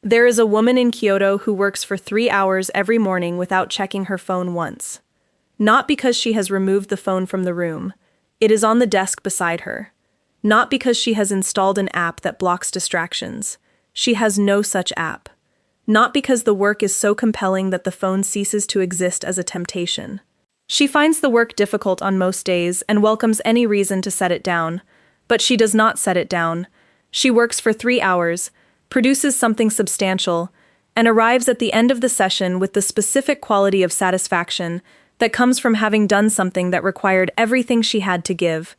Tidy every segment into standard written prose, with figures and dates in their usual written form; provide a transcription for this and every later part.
There is a woman in Kyoto who works for 3 hours every morning without checking her phone once. Not because she has removed the phone from the room. It is on the desk beside her. Not because she has installed an app that blocks distractions. She has no such app. Not because the work is so compelling that the phone ceases to exist as a temptation. She finds the work difficult on most days and welcomes any reason to set it down. But she does not set it down. She works for 3 hours, produces something substantial, and arrives at the end of the session with the specific quality of satisfaction that comes from having done something that required everything she had to give.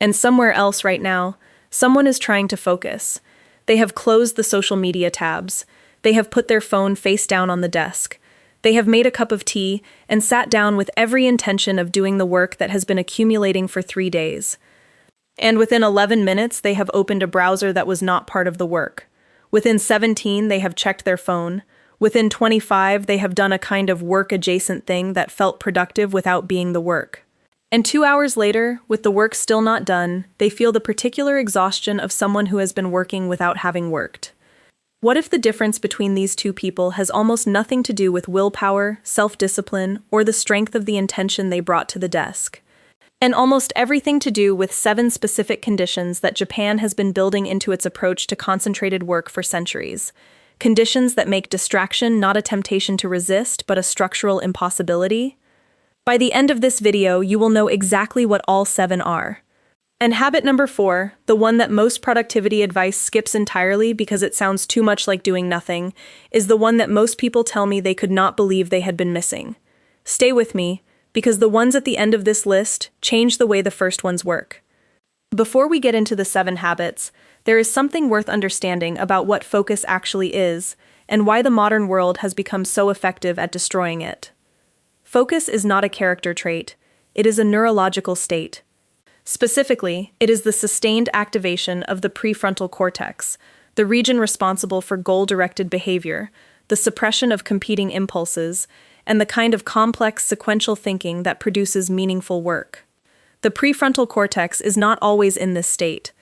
And somewhere else right now, someone is trying to focus. They have closed the social media tabs. They have put their phone face down on the desk. They have made a cup of tea and sat down with every intention of doing the work that has been accumulating for 3 days. And within 11 minutes, they have opened a browser that was not part of the work. Within 17, they have checked their phone. Within 25, they have done a kind of work-adjacent thing that felt productive without being the work. And 2 hours later, with the work still not done, they feel the particular exhaustion of someone who has been working without having worked. What if the difference between these two people has almost nothing to do with willpower, self-discipline, or the strength of the intention they brought to the desk? And almost everything to do with 7 specific conditions that Japan has been building into its approach to concentrated work for centuries. Conditions that make distraction not a temptation to resist, but a structural impossibility. By the end of this video, you will know exactly what all 7 are. And habit number 4, the one that most productivity advice skips entirely because it sounds too much like doing nothing, is the one that most people tell me they could not believe they had been missing. Stay with me, because the ones at the end of this list change the way the first ones work. Before we get into the 7 habits, there is something worth understanding about what focus actually is, and why the modern world has become so effective at destroying it. Focus is not a character trait, it is a neurological state. Specifically, it is the sustained activation of the prefrontal cortex, the region responsible for goal-directed behavior, the suppression of competing impulses, and the kind of complex sequential thinking that produces meaningful work. The prefrontal cortex is not always in this state.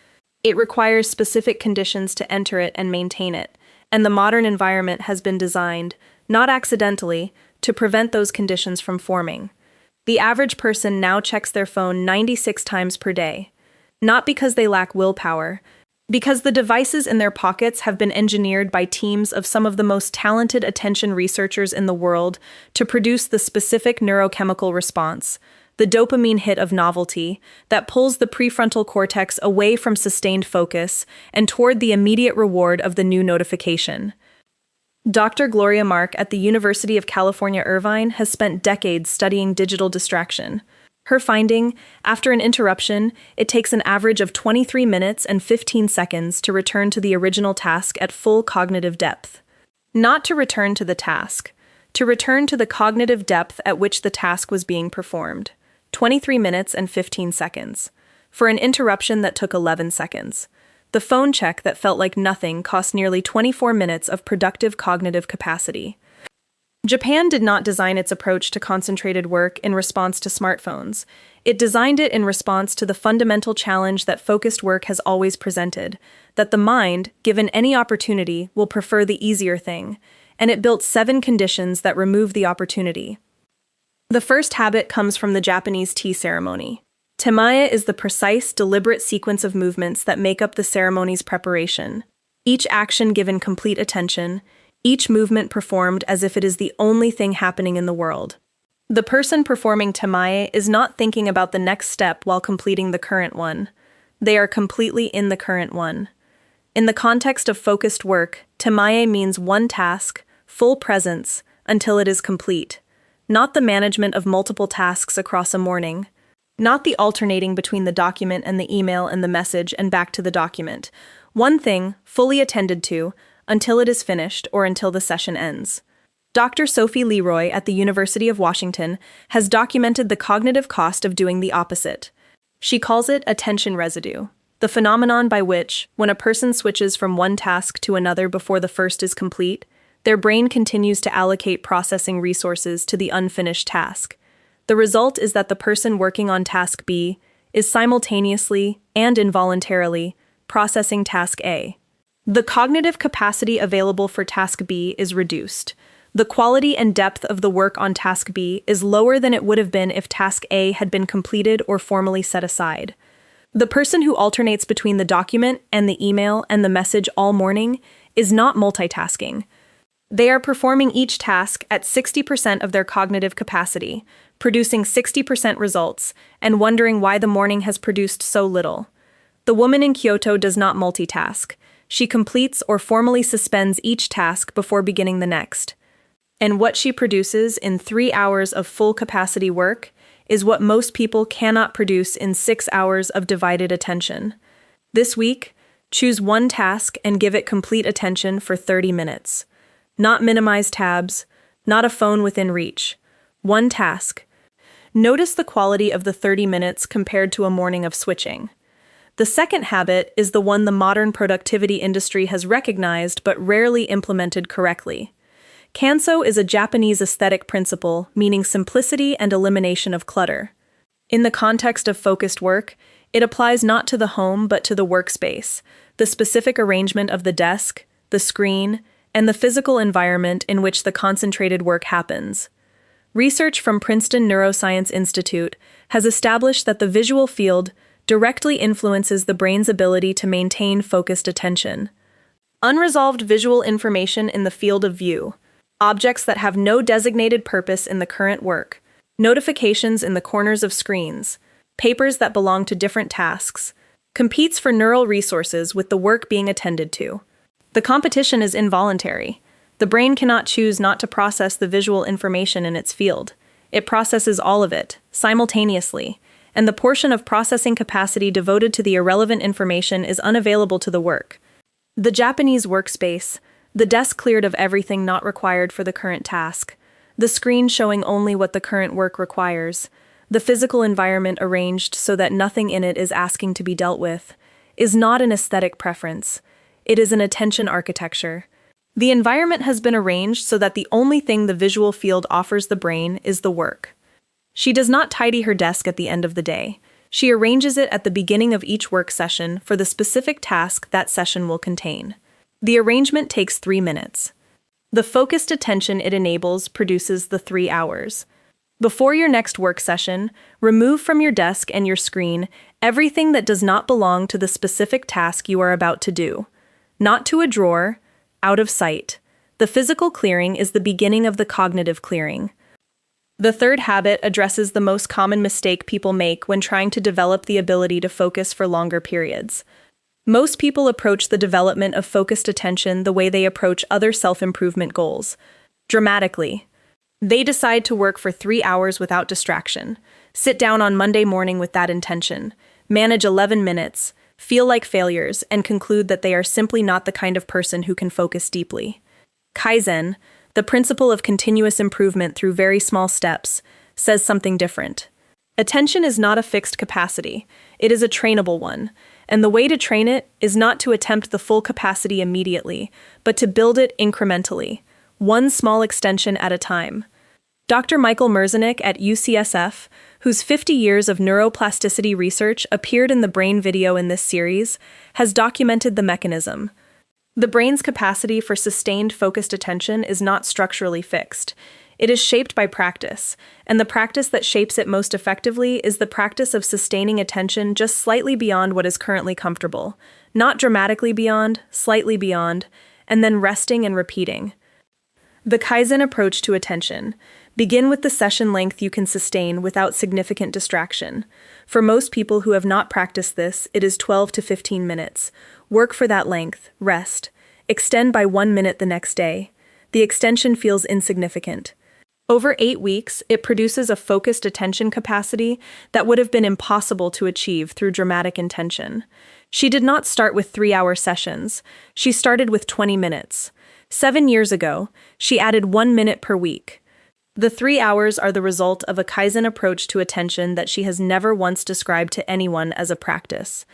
It requires specific conditions to enter it and maintain it, and the modern environment has been designed, not accidentally, to prevent those conditions from forming. The average person now checks their phone 96 times per day, not because they lack willpower, because the devices in their pockets have been engineered by teams of some of the most talented attention researchers in the world to produce the specific neurochemical response, the dopamine hit of novelty, that pulls the prefrontal cortex away from sustained focus and toward the immediate reward of the new notification. Dr. Gloria Mark at the University of California, Irvine has spent decades studying digital distraction. Her finding, after an interruption, it takes an average of 23 minutes and 15 seconds to return to the original task at full cognitive depth. Not to return to the task, to return to the cognitive depth at which the task was being performed. 23 minutes and 15 seconds. For an interruption that took 11 seconds. The phone check that felt like nothing cost nearly 24 minutes of productive cognitive capacity. Japan did not design its approach to concentrated work in response to smartphones. It designed it in response to the fundamental challenge that focused work has always presented, that the mind, given any opportunity, will prefer the easier thing, and it built 7 conditions that remove the opportunity. The first habit comes from the Japanese tea ceremony. Temae is the precise, deliberate sequence of movements that make up the ceremony's preparation. Each action given complete attention, each movement performed as if it is the only thing happening in the world. The person performing temae is not thinking about the next step while completing the current one. They are completely in the current one. In the context of focused work, temae means one task, full presence, until it is complete. Not the management of multiple tasks across a morning. Not the alternating between the document and the email and the message and back to the document. One thing, fully attended to, until it is finished or until the session ends. Dr. Sophie Leroy at the University of Washington has documented the cognitive cost of doing the opposite. She calls it attention residue, the phenomenon by which, when a person switches from one task to another before the first is complete, their brain continues to allocate processing resources to the unfinished task. The result is that the person working on task B is simultaneously and involuntarily processing task A. The cognitive capacity available for task B is reduced. The quality and depth of the work on task B is lower than it would have been if task A had been completed or formally set aside. The person who alternates between the document and the email and the message all morning is not multitasking. They are performing each task at 60% of their cognitive capacity, producing 60% results, and wondering why the morning has produced so little. The woman in Kyoto does not multitask. She completes or formally suspends each task before beginning the next. And what she produces in 3 hours of full capacity work is what most people cannot produce in 6 hours of divided attention. This week, choose one task and give it complete attention for 30 minutes. Not minimize tabs, not a phone within reach. One task. Notice the quality of the 30 minutes compared to a morning of switching. The second habit is the one the modern productivity industry has recognized but rarely implemented correctly. Kanso is a Japanese aesthetic principle meaning simplicity and elimination of clutter. In the context of focused work, it applies not to the home but to the workspace, the specific arrangement of the desk, the screen, and the physical environment in which the concentrated work happens. Research from Princeton Neuroscience Institute has established that the visual field directly influences the brain's ability to maintain focused attention. Unresolved visual information in the field of view, objects that have no designated purpose in the current work, notifications in the corners of screens, papers that belong to different tasks, competes for neural resources with the work being attended to. The competition is involuntary. The brain cannot choose not to process the visual information in its field. It processes all of it, simultaneously, and the portion of processing capacity devoted to the irrelevant information is unavailable to the work. The Japanese workspace, the desk cleared of everything not required for the current task, the screen showing only what the current work requires, the physical environment arranged so that nothing in it is asking to be dealt with, is not an aesthetic preference. It is an attention architecture. The environment has been arranged so that the only thing the visual field offers the brain is the work. She does not tidy her desk at the end of the day. She arranges it at the beginning of each work session for the specific task that session will contain. The arrangement takes 3 minutes. The focused attention it enables produces the 3 hours. Before your next work session, remove from your desk and your screen everything that does not belong to the specific task you are about to do. Not to a drawer, out of sight. The physical clearing is the beginning of the cognitive clearing. The third habit addresses the most common mistake people make when trying to develop the ability to focus for longer periods. Most people approach the development of focused attention the way they approach other self-improvement goals, dramatically. They decide to work for 3 hours without distraction, sit down on Monday morning with that intention, manage 11 minutes, feel like failures, and conclude that they are simply not the kind of person who can focus deeply. Kaizen, the principle of continuous improvement through very small steps, says something different. Attention is not a fixed capacity, it is a trainable one, and the way to train it is not to attempt the full capacity immediately, but to build it incrementally, one small extension at a time. Dr. Michael Merzenich at UCSF, whose 50 years of neuroplasticity research appeared in the brain video in this series, has documented the mechanism. The brain's capacity for sustained focused attention is not structurally fixed. It is shaped by practice, and the practice that shapes it most effectively is the practice of sustaining attention just slightly beyond what is currently comfortable, not dramatically beyond, slightly beyond, and then resting and repeating. The Kaizen approach to attention. Begin with the session length you can sustain without significant distraction. For most people who have not practiced this, it is 12 to 15 minutes. Work for that length, rest. Extend by 1 minute the next day. The extension feels insignificant. Over 8 weeks, it produces a focused attention capacity that would have been impossible to achieve through dramatic intention. She did not start with 3-hour sessions. She started with 20 minutes. 7 years ago, she added 1 minute per week. The 3 hours are the result of a Kaizen approach to attention that she has never once described to anyone as a practice.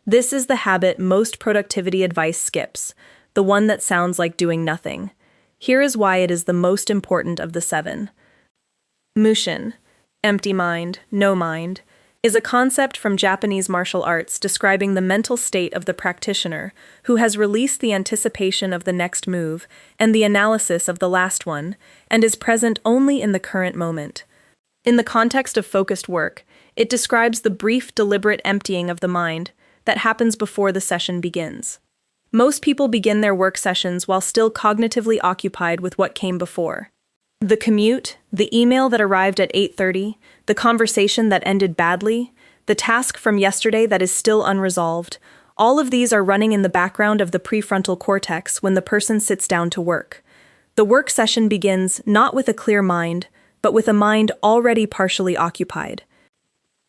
This is the habit most productivity advice skips, the one that sounds like doing nothing. Here is why it is the most important of the 7. Mushin, empty mind, no mind. is a concept from Japanese martial arts describing the mental state of the practitioner who has released the anticipation of the next move and the analysis of the last one, and is present only in the current moment. In the context of focused work, it describes the brief, deliberate emptying of the mind that happens before the session begins. Most people begin their work sessions while still cognitively occupied with what came before. The commute, the email that arrived at 8:30, the conversation that ended badly, the task from yesterday that is still unresolved, all of these are running in the background of the prefrontal cortex when the person sits down to work. The work session begins not with a clear mind, but with a mind already partially occupied.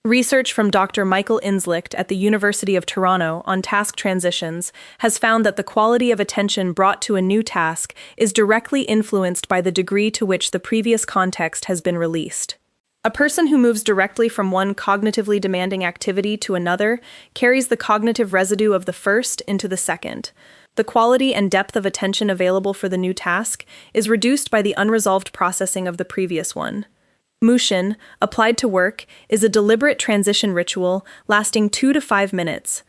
Research from Dr. Michael Inzlicht at the University of Toronto on task transitions has found that the quality of attention brought to a new task is directly influenced by the degree to which the previous context has been released. A person who moves directly from one cognitively demanding activity to another carries the cognitive residue of the first into the second. The quality and depth of attention available for the new task is reduced by the unresolved processing of the previous one. Mushin, applied to work, is a deliberate transition ritual lasting 2 to 5 minutes.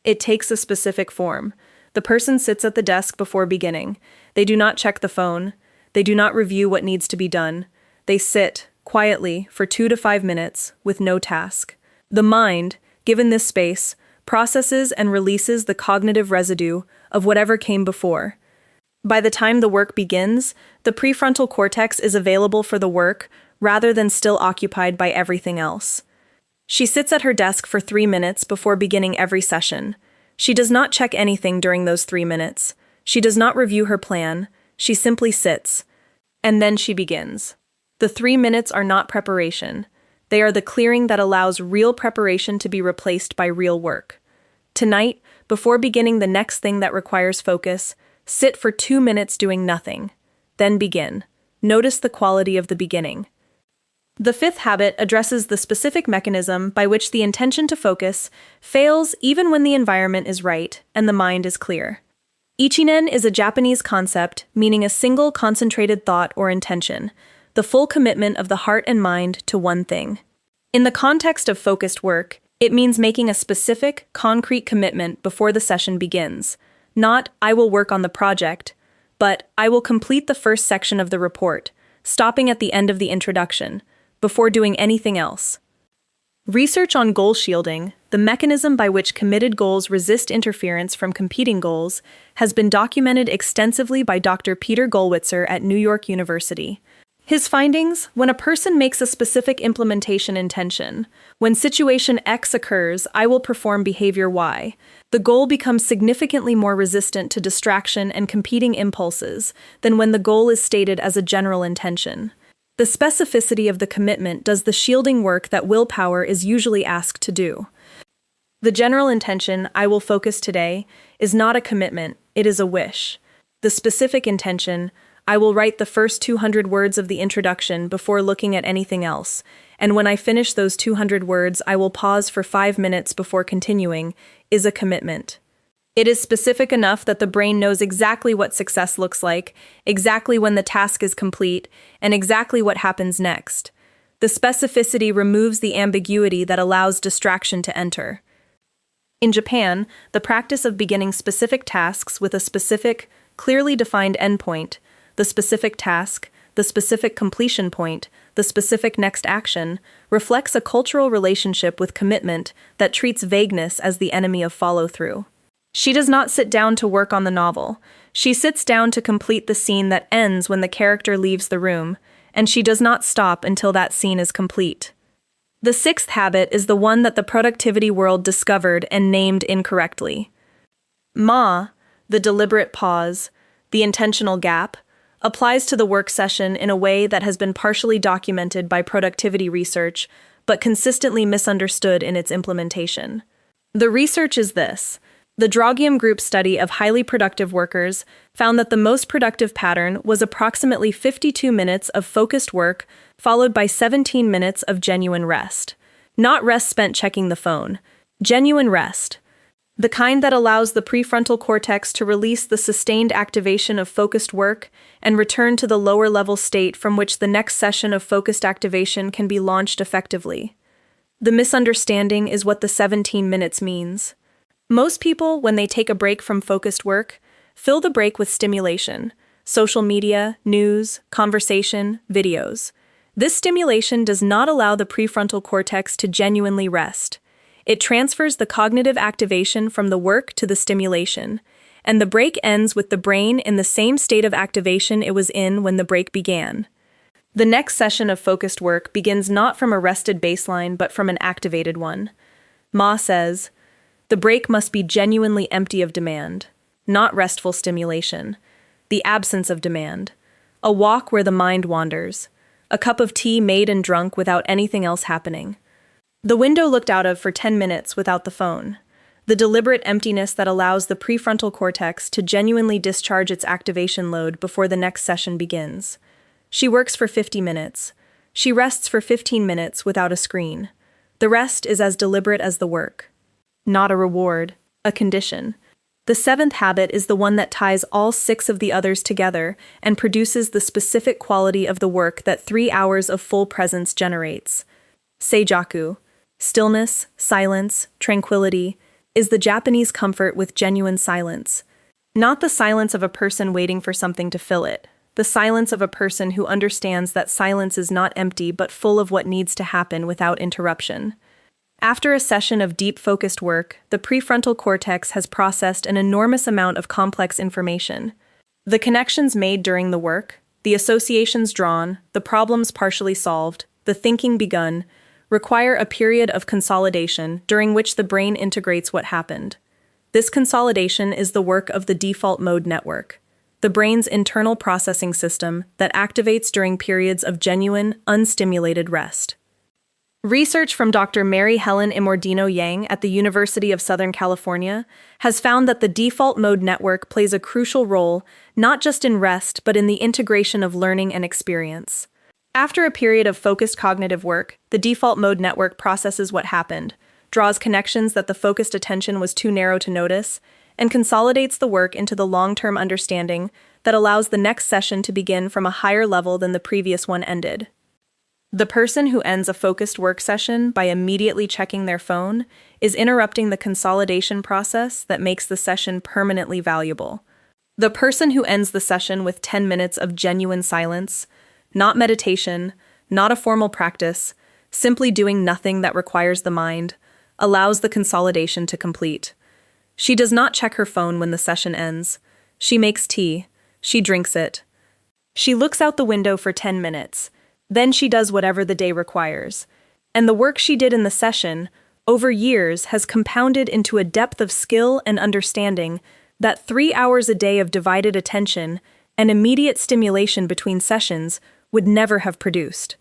It takes a specific form. The person sits at the desk before beginning. They do not check the phone. They do not review what needs to be done. They sit, quietly, for 2 to 5 minutes, with no task. The mind, given this space, processes and releases the cognitive residue of whatever came before. By the time the work begins, the prefrontal cortex is available for the work, rather than still occupied by everything else. She sits at her desk for 3 minutes before beginning every session. She does not check anything during those 3 minutes. She does not review her plan. She simply sits. And then she begins. The 3 minutes are not preparation. They are the clearing that allows real preparation to be replaced by real work. Tonight, before beginning the next thing that requires focus, sit for 2 minutes doing nothing. Then begin. Notice the quality of the beginning. The fifth habit addresses the specific mechanism by which the intention to focus fails even when the environment is right and the mind is clear. Ichinen is a Japanese concept meaning a single concentrated thought or intention, the full commitment of the heart and mind to one thing. In the context of focused work, it means making a specific, concrete commitment before the session begins. Not, I will work on the project, but I will complete the first section of the report, stopping at the end of the introduction, before doing anything else. Research on goal shielding, the mechanism by which committed goals resist interference from competing goals, has been documented extensively by Dr. Peter Gollwitzer at New York University. His findings: when a person makes a specific implementation intention, when situation X occurs, I will perform behavior Y, the goal becomes significantly more resistant to distraction and competing impulses than when the goal is stated as a general intention. The specificity of the commitment does the shielding work that willpower is usually asked to do. The general intention, I will focus today, is not a commitment, it is a wish. The specific intention, I will write the first 200 words of the introduction before looking at anything else, and when I finish those 200 words, I will pause for 5 minutes before continuing, is a commitment. It is specific enough that the brain knows exactly what success looks like, exactly when the task is complete, and exactly what happens next. The specificity removes the ambiguity that allows distraction to enter. In Japan, the practice of beginning specific tasks with a specific, clearly defined endpoint, the specific task, the specific completion point, the specific next action, reflects a cultural relationship with commitment that treats vagueness as the enemy of follow-through. She does not sit down to work on the novel. She sits down to complete the scene that ends when the character leaves the room, and she does not stop until that scene is complete. The sixth habit is the one that the productivity world discovered and named incorrectly. The deliberate pause, the intentional gap, applies to the work session in a way that has been partially documented by productivity research, but consistently misunderstood in its implementation. The research is this. The Draugiem Group study of highly productive workers found that the most productive pattern was approximately 52 minutes of focused work, followed by 17 minutes of genuine rest. Not rest spent checking the phone. Genuine rest. The kind that allows the prefrontal cortex to release the sustained activation of focused work and return to the lower level state from which the next session of focused activation can be launched effectively. The misunderstanding is what the 17 minutes means. Most people, when they take a break from focused work, fill the break with stimulation, social media, news, conversation, videos. This stimulation does not allow the prefrontal cortex to genuinely rest. It transfers the cognitive activation from the work to the stimulation, and the break ends with the brain in the same state of activation it was in when the break began. The next session of focused work begins not from a rested baseline but from an activated one. Ma says, the break must be genuinely empty of demand, not restful stimulation, the absence of demand, a walk where the mind wanders, a cup of tea made and drunk without anything else happening. The window looked out of for 10 minutes without the phone. The deliberate emptiness that allows the prefrontal cortex to genuinely discharge its activation load before the next session begins. She works for 50 minutes. She rests for 15 minutes without a screen. The rest is as deliberate as the work. Not a reward, a condition. The seventh habit is the one that ties all 6 of the others together and produces the specific quality of the work that 3 hours of full presence generates. Seijaku, stillness, silence, tranquility, is the Japanese comfort with genuine silence. Not the silence of a person waiting for something to fill it. The silence of a person who understands that silence is not empty but full of what needs to happen without interruption. After a session of deep focused work, the prefrontal cortex has processed an enormous amount of complex information. The connections made during the work, the associations drawn, the problems partially solved, the thinking begun, require a period of consolidation during which the brain integrates what happened. This consolidation is the work of the default mode network, the brain's internal processing system that activates during periods of genuine, unstimulated rest. Research from Dr. Helen Immordino-Yang at the University of Southern California has found that the default mode network plays a crucial role not just in rest but in the integration of learning and experience. After a period of focused cognitive work, the default mode network processes what happened, draws connections that the focused attention was too narrow to notice, and consolidates the work into the long-term understanding that allows the next session to begin from a higher level than the previous one ended. The person who ends a focused work session by immediately checking their phone is interrupting the consolidation process that makes the session permanently valuable. The person who ends the session with 10 minutes of genuine silence, not meditation, not a formal practice, simply doing nothing that requires the mind, allows the consolidation to complete. She does not check her phone when the session ends. She makes tea. She drinks it. She looks out the window for 10 minutes. Then she does whatever the day requires. And the work she did in the session, over years, has compounded into a depth of skill and understanding that 3 hours a day of divided attention and immediate stimulation between sessions would never have produced.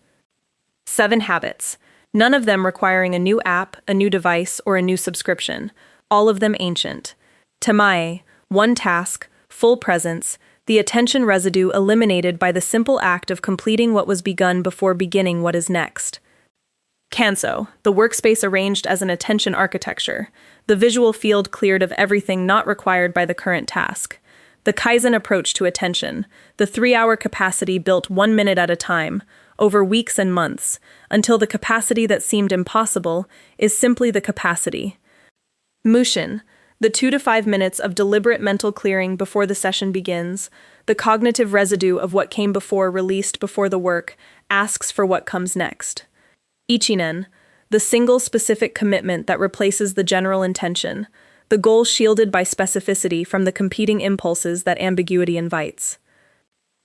7 habits, none of them requiring a new app, a new device, or a new subscription, all of them ancient. Tamae, one task, full presence, the attention residue eliminated by the simple act of completing what was begun before beginning what is next. Kanso, the workspace arranged as an attention architecture, the visual field cleared of everything not required by the current task. The kaizen approach to attention, the 3-hour capacity built 1 minute at a time, over weeks and months, until the capacity that seemed impossible is simply the capacity. Mushin, the 2 to 5 minutes of deliberate mental clearing before the session begins, the cognitive residue of what came before released before the work, asks for what comes next. Ichinen, the single specific commitment that replaces the general intention, the goal shielded by specificity from the competing impulses that ambiguity invites.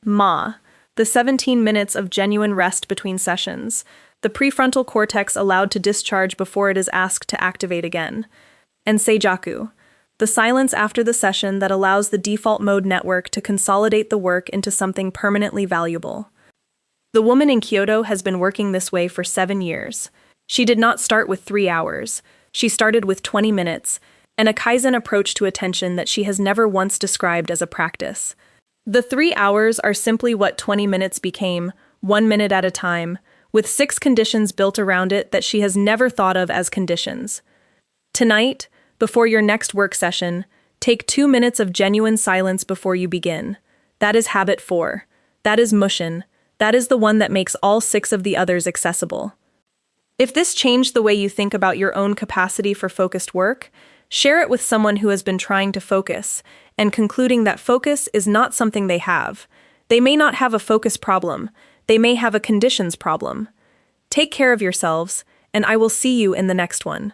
Ma, the 17 minutes of genuine rest between sessions, the prefrontal cortex allowed to discharge before it is asked to activate again. And Seijaku, the silence after the session that allows the default mode network to consolidate the work into something permanently valuable. The woman in Kyoto has been working this way for 7 years. She did not start with 3 hours. She started with 20 minutes, and a kaizen approach to attention that she has never once described as a practice. The 3 hours are simply what 20 minutes became, 1 minute at a time, with 6 conditions built around it that she has never thought of as conditions. Tonight, before your next work session, take 2 minutes of genuine silence before you begin. That is habit 4. That is mushin. That is the one that makes all 6 of the others accessible. If this changed the way you think about your own capacity for focused work, share it with someone who has been trying to focus and concluding that focus is not something they have. They may not have a focus problem, they may have a conditions problem. Take care of yourselves, and I will see you in the next one.